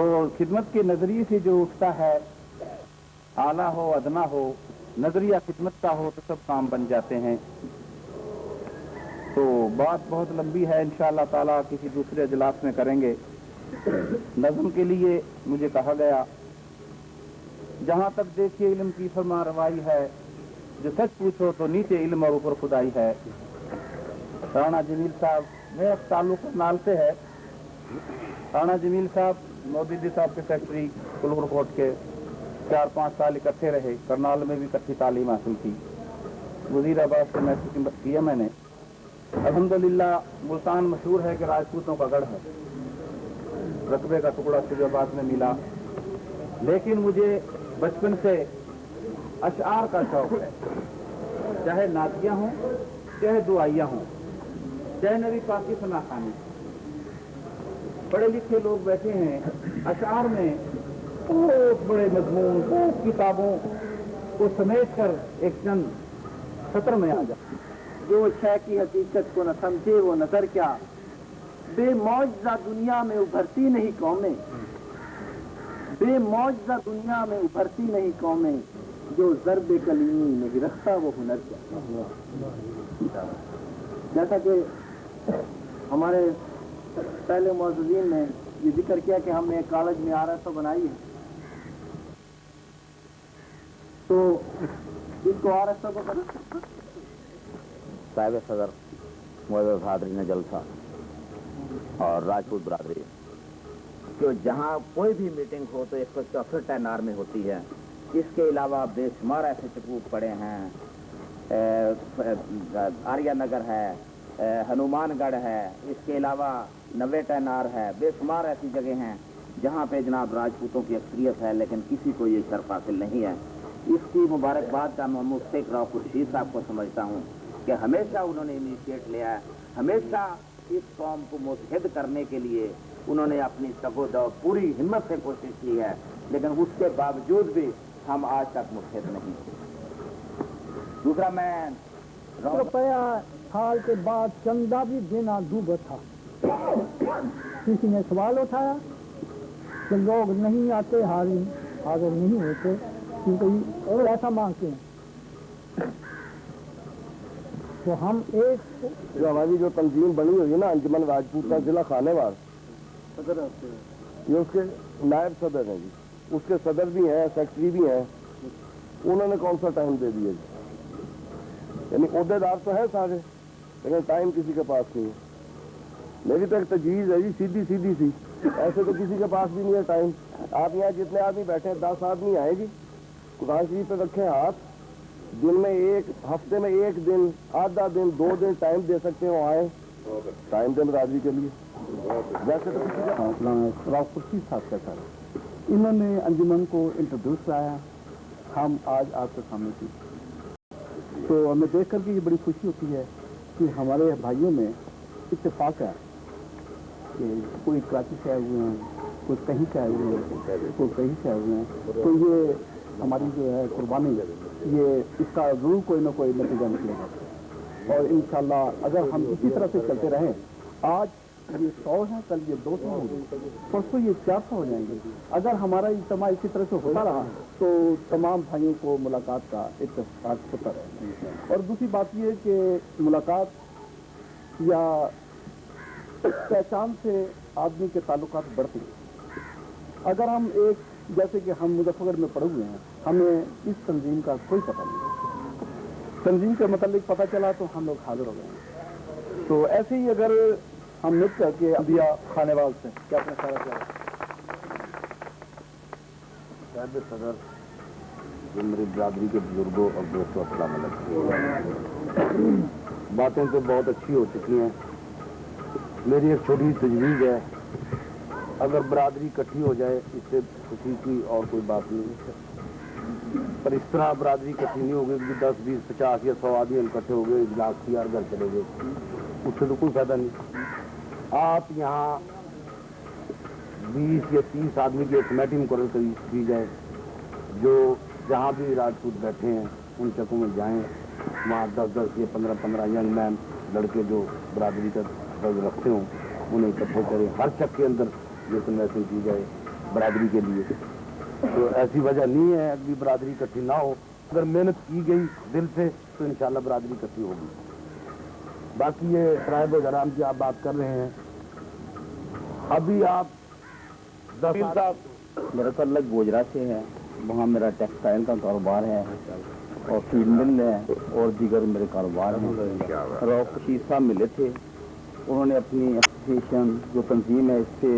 तो खिदमत के नजरिए से जो उठता है, आला हो अदना हो, नजरिया खिदमत का हो तो सब काम बन जाते हैं। तो बात बहुत लंबी है, इंशाअल्लाह ताला किसी दूसरे अजलास में करेंगे। नज़्म के लिए मुझे कहा गया, जहाँ तक देखिए इल्म की फरमा रवाई है, जो सच पूछो तो नीचे इल्म और ऊपर खुदाई है। राणा जमील साहब, मेरा ताल्लुक करनाल से है। राणा जमील साहब मोदी साहब के सेक्रेटरी कुलूर कोट के 4-5 साल इकट्ठे रहे, करनाल में भी इकट्ठी तालीम हासिल की। वजीराबाद से मैं खिदमत किया मैंने। अल्हम्दुलिल्लाह मुल्तान मशहूर है कि राजपूतों का गढ़ है। रकबे का टुकड़ा फिरोजाबाद में मिला, लेकिन मुझे बचपन से अशआर का शौक है, चाहे नातियां हों, चाहे दुआइयां हों, चाहे नबी पाक की सनाखानी। बड़े लिखे लोग बैठे हैं, अशआर में बहुत बड़े मजमून, बहुत किताबों को समेट कर एक चंद सत्र में आ जाए। जो शय की हकीकत को न समझे वो नजर क्या, बेमौजज़ा दुनिया में उभरती नहीं कौमें, बेमौजज़ा दुनिया में उभरती नहीं कौमें, जो ज़र्ब कलीमी नहीं रखता वो हुनर क्या। जैसा कि हमारे पहले मौजूदीन ने ये जिक्र किया कि हमने एक कॉलेज में RSO बनाई है, तो इसको RSO को साहिब सदर मुअज़्ज़ज़ हाज़रीन जलसा और राजपूत बरादरी, कि जहाँ कोई भी मीटिंग हो तो 164 टैनार में होती है। इसके अलावा बेशुमार ऐसे चकूक पड़े हैं, आर्या नगर है, हनुमानगढ़ है, इसके अलावा 90 टैनार है। बेशुमार ऐसी जगह हैं जहाँ पे जनाब राजपूतों की अक्सरियत है, लेकिन किसी को ये शर्फ हासिल नहीं है। इसकी मुबारकबाद का मैं मुफ्ती राव खुर्शीद साहब को समझता हूँ कि हमेशा उन्होंने इनिशिएट लिया है, हमेशा इस कौम को मुत्तहिद करने के लिए उन्होंने अपनी तगोदो पूरी हिम्मत से कोशिश की है, लेकिन उसके बावजूद भी हम आज तक मुत्तहिद नहीं। दूसरा, मैं रुपया साल के बाद चंदा भी देना डूबा था। किसी ने सवाल उठाया कि लोग नहीं आते, हाजिर नहीं होते क्योंकि और ऐसा मांगते हैं। तो हम एक जो हमारी जो तंजीम बनी हुई है ना, अंजुमन राजपूत का जिला खानेवाल, ये उसके नायब सदर हैं जी, उसके सदर भी हैं, सेक्रेटरी भी हैं। उन्होंने कौन सा टाइम दे दिया जी? यानी ओहदेदार तो है सारे, लेकिन टाइम किसी के पास नहीं है। मेरी तो एक तजवीज़ है जी, सीधी सीधी सी, ऐसे तो किसी के पास भी नहीं है टाइम। आप यहाँ जितने आदमी बैठे हैं 10 आदमी आएगी, कुरान शरीफ पे रखें हाथ, दिन में एक हफ्ते में एक दिन, आधा दिन, 2 दिन टाइम दे सकते हो, आए टाइम दें बरादरी के लिए। वैसे तो किसी का राव खुर्शीद साहब का सर, इन्होंने अंजुमन को इंट्रोड्यूस कराया, हम आज आपके सामने थी। तो हमें देख करके ये बड़ी खुशी होती है कि हमारे भाइयों में इत्तेफाक है कि कोई कराची से आए हुए हैं, कोई कहीं से आए हुए हैं, कोई कहीं से आए हुए हैं। तो ये हमारी जो है कुर्बानी, ये इसका जरूर कोई ना कोई नतीजा निकलेगा। और इंशाअल्लाह अगर हम इसी तरह से चलते रहें, आज ये 100 है, कल ये 200 होंगे, परसों ये 400 हो जाएंगे। अगर हमारा इज्तिमा इसी तरह से होता रहा तो तमाम भाइयों को मुलाकात का इत्तेफाक होता रहेगा। और दूसरी बात ये कि मुलाकात या पहचान से आदमी के ताल्लुकात बढ़ते हैं। अगर हम एक, जैसे कि हम मुजफ्फरगढ़ में पढ़े हुए हैं, हमें इस तंजीम का कोई पता नहीं, तंजीम के मतलब पता चला तो हम लोग हाजिर हो गए। तो ऐसे ही अगर हम मिल करके दिया खानेवाल से क्या अपना सारा क्या साहिब सदर मेरी बरादरी के बुजुर्गों और दोस्तों, अस्सलाम वालेकुम। बातें तो बहुत अच्छी हो चुकी हैं। मेरी एक छोटी तजवीज़ है, अगर बरादरी इकट्ठी हो जाए इससे खुशी की और कोई बात नहीं, पर इस तरह बरादरी इकट्ठी नहीं होगी कि 10, 20, 50 या 100 आदमी इकट्ठे हो गए, इजलास किया और घर चले गए, उससे तो कोई फायदा नहीं। आप यहाँ 20 या 30 आदमी की एक कमेटी मुकर्रर की जाए, जो जहाँ भी राजपूत बैठे हैं उन चकों में जाएं, वहाँ 10-10 या 15-15 यंग मैन लड़के जो बरादरी का दर्ज रखते हों उन्हें इकट्ठे करें। हर चक के अंदर ये कन्वेंशन की जाए برادری کے لیے. تو ایسی وجہ نہیں ہے اگلی برادری اکٹھی نہ ہو. اگر محنت کی گئی دل سے تو انشاءاللہ برادری اکٹھی ہوگی. باقی یہ ٹرائب وغیرہ کی آپ بات کر رہے ہیں, ابھی آپ میرا تعلق گوجرا سے ہے. وہاں میرا ٹیکسٹائل کا کاروبار ہے اور فیڈ مل ہے اور دیگر میرے کاروبار ہیں. روف رشید صاحب ملے تھے, انہوں نے اپنی ایسوسیشن جو تنظیم ہے اس سے